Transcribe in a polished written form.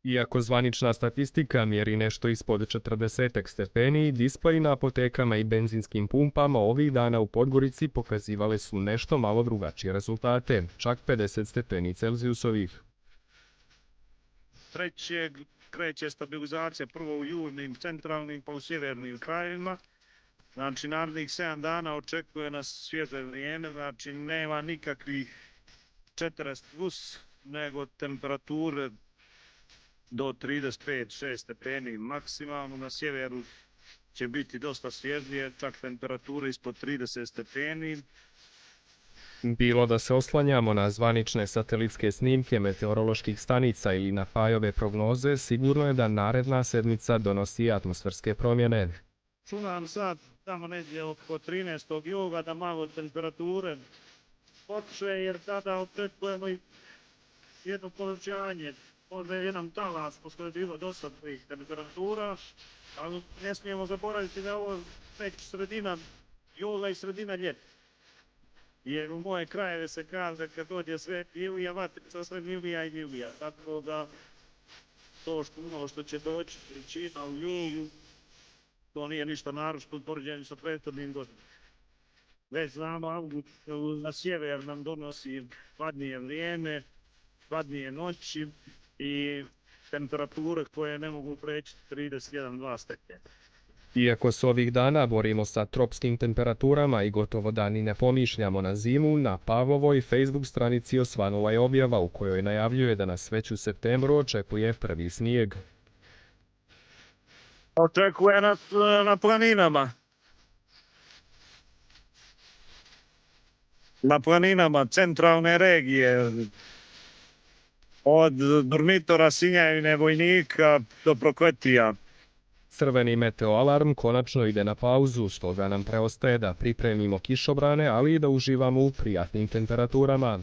Iako zvanična statistika mjeri nešto ispod 40 stepeni, displeji na apotekama i benzinskim pumpama ovih dana u Podgorici pokazivale su nešto malo drugačije rezultate, čak 50 stepeni Celzijusovih. Trećeg kreće stabilizacija prvo u južnim, centralnim pa u sjevernim krajevima. Znači, narednih 7 dana očekuje nas svježe vrijeme, znači nema nikakvih 40 plus, nego temperature do 35-6 stepeni maksimalno. Na sjeveru će biti dosta svježije, čak temperature ispod 30 stepeni. Bilo da se oslanjamo na zvanične satelitske snimke meteoroloških stanica ili na Fajove prognoze, sigurno je da naredna sedmica donosi atmosferske promjene. Čuvam sad, tamo negdje oko 13. jula da malo temperature počne, jer tada očekujemo i jedno povećanje, možda je jedan talas, pošto je bilo dosta tih temperatura, ali ne smijemo zaboraviti da je ovo već sredina jula i sredina ljeta. Jer u moje krajeve se kaže kad dođe Sveti Ilija, vatrica sve milija i milija, tako da to što će doći trećina u julu, to nije ništa naročito u poređenju sa prethodnim godinama. Već znamo, avgust na sjever nam donosi hladnije vrijeme, hladnije noći i temperature koje ne mogu preći 31-2 stepena. Iako se ovih dana borimo sa tropskim temperaturama i gotovo da ni ne pomišljamo na zimu, na Pavlovoj Facebook stranici osvanula je objava u kojoj najavljuje da nas već u septembru očekuje prvi snijeg. Očekuje nas na planinama. Na planinama centralne regije, od Durmitora, Sinjevine, Vojnika do Prokletija. Crveni meteoalarm konačno ide na pauzu, stoga nam preostaje da pripremimo kišobrane, ali i da uživamo u prijatnim temperaturama.